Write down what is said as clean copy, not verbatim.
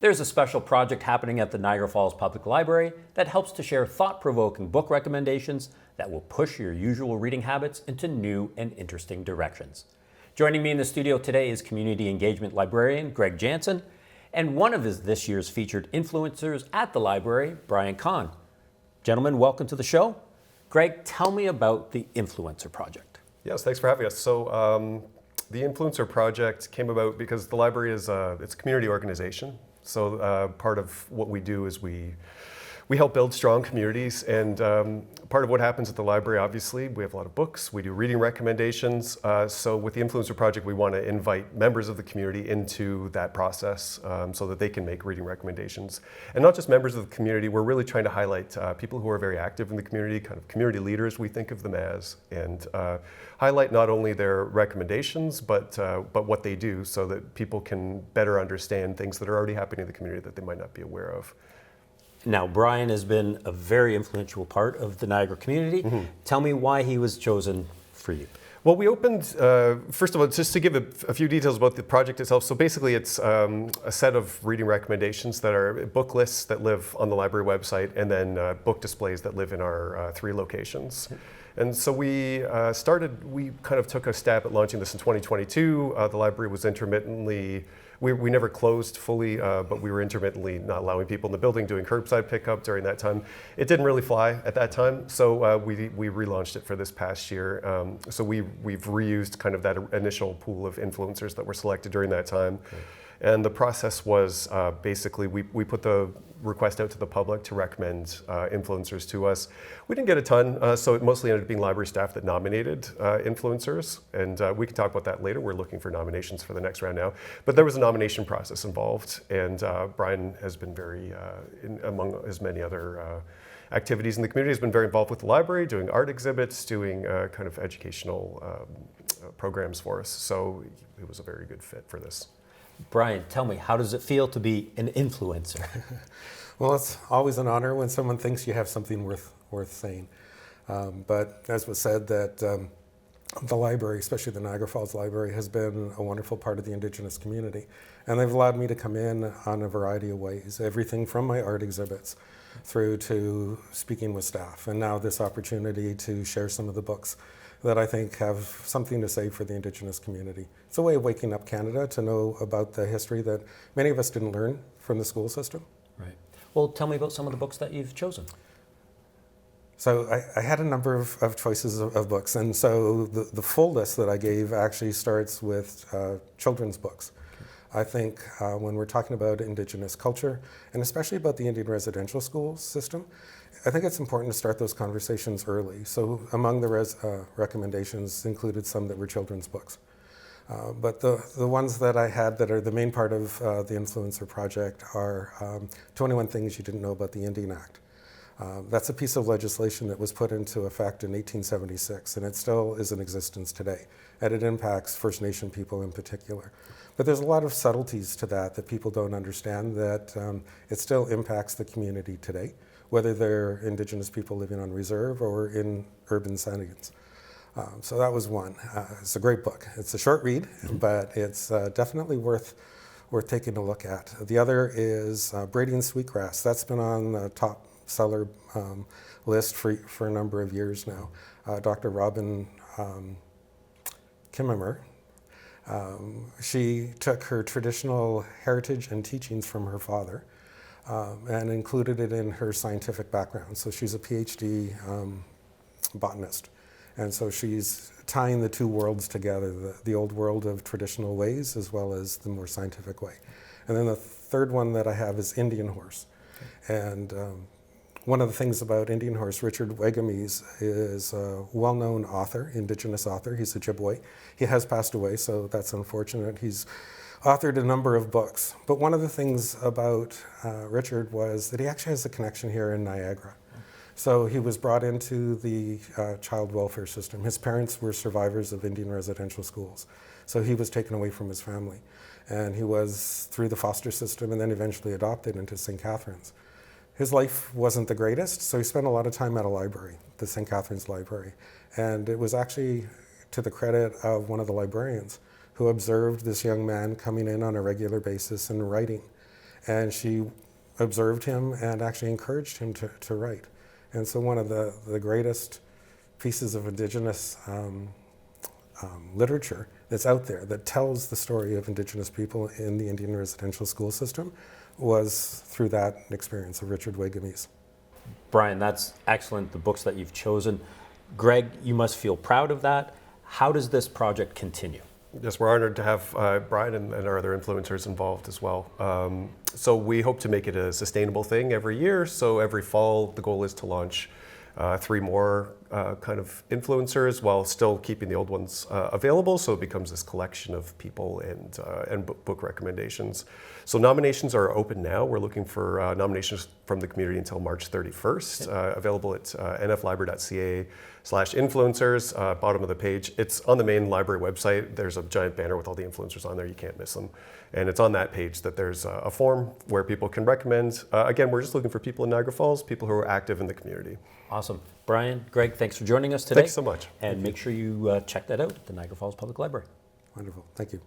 There's a special project happening at the Niagara Falls Public Library that helps to share thought-provoking book recommendations that will push your usual reading habits into new and interesting directions. Joining me in the studio today is Community Engagement Librarian Greg Janssen and one of this year's featured influencers at the library, Brian Kon. Gentlemen, welcome to the show. Greg, tell me about the Influencer Project. Yes, thanks for having us. So the Influencer Project came about because the library is it's a community organization. So part of what we do is we help build strong communities, and part of what happens at the library, obviously, we have a lot of books, we do reading recommendations. So with the Influencer Project, we want to invite members of the community into that process so that they can make reading recommendations. And not just members of the community, we're really trying to highlight people who are very active in the community, kind of community leaders, we think of them as, and highlight not only their recommendations, but what they do so that people can better understand things that are already happening in the community that they might not be aware of. Now, Brian has been a very influential part of the Niagara community. Mm-hmm. Tell me why he was chosen for you. Well, we opened, first of all, just to give a few details about the project itself. So basically it's a set of reading recommendations that are book lists that live on the library website, and then book displays that live in our 3 locations. And so we kind of took a stab at launching this in 2022. The library was intermittently, we never closed fully, but we were intermittently not allowing people in the building, doing curbside pickup during that time. It didn't really fly at that time, so we relaunched it for this past year. So we've reused kind of that initial pool of influencers that were selected during that time. Okay. And the process was basically we put the request out to the public to recommend influencers to us. We didn't get a ton, so it mostly ended up being library staff that nominated influencers, and we can talk about that later. We're looking for nominations for the next round now. But there was a nomination process involved, and Brian has been very, among his many other activities in the community, has been very involved with the library, doing art exhibits, doing kind of educational programs for us. So it was a very good fit for this. Brian, tell me, how does it feel to be an influencer? Well, it's always an honor when someone thinks you have something worth saying. But as was said, that the library, especially the Niagara Falls Library, has been a wonderful part of the Indigenous community. And they've allowed me to come in on a variety of ways, everything from my art exhibits through to speaking with staff. And now this opportunity to share some of the books that I think have something to say for the Indigenous community. It's a way of waking up Canada to know about the history that many of us didn't learn from the school system. Right. Well, tell me about some of the books that you've chosen. So I had a number of choices of books, and so the full list that I gave actually starts with children's books. Okay. I think when we're talking about Indigenous culture, and especially about the Indian residential school system, I think it's important to start those conversations early. So among the recommendations included some that were children's books. But the ones that I had that are the main part of the Influencer Project are 21 Things You Didn't Know About the Indian Act. That's a piece of legislation that was put into effect in 1876, and it still is in existence today. And it impacts First Nation people in particular. But there's a lot of subtleties to that people don't understand, that it still impacts the community today, whether they're Indigenous people living on reserve or in urban settings. So that was one. It's a great book. It's a short read, but it's definitely worth taking a look at. The other is Braiding Sweetgrass. That's been on the top seller list for a number of years now. Dr. Robin Kimmerer, she took her traditional heritage and teachings from her father and included it in her scientific background. So she's a PhD botanist. And so she's tying the two worlds together, the old world of traditional ways as well as the more scientific way. And then the third one that I have is Indian Horse. Okay. And one of the things about Indian Horse, Richard Wegamies is a well-known author, Indigenous author. He's Ojibwe. He has passed away, so that's unfortunate. He's authored a number of books. But one of the things about Richard was that he actually has a connection here in Niagara. So he was brought into the child welfare system. His parents were survivors of Indian residential schools. So he was taken away from his family. And he was through the foster system and then eventually adopted into St. Catharines. His life wasn't the greatest, so he spent a lot of time at a library, the St. Catharines Library. And it was actually to the credit of one of the librarians who observed this young man coming in on a regular basis and writing. and she observed him and actually encouraged him to write. And so one of the greatest pieces of Indigenous literature that's out there that tells the story of Indigenous people in the Indian residential school system was through that experience of Richard Wagamese. Brian, that's excellent, the books that you've chosen. Greg, you must feel proud of that. How does this project continue? Yes, we're honored to have Brian and our other influencers involved as well. So we hope to make it a sustainable thing every year. So every fall, the goal is to launch 3 more kind of influencers while still keeping the old ones available. So it becomes this collection of people and book recommendations. So nominations are open now. We're looking for nominations from the community until March 31st. Available at nflibrary.ca/influencers, bottom of the page. It's on the main library website. There's a giant banner with all the influencers on there. You can't miss them. And it's on that page that there's a form where people can recommend. Again, we're just looking for people in Niagara Falls, people who are active in the community. Awesome. Brian, Greg, thanks for joining us today. Thanks so much. And make sure you check that out at the Niagara Falls Public Library. Wonderful. Thank you.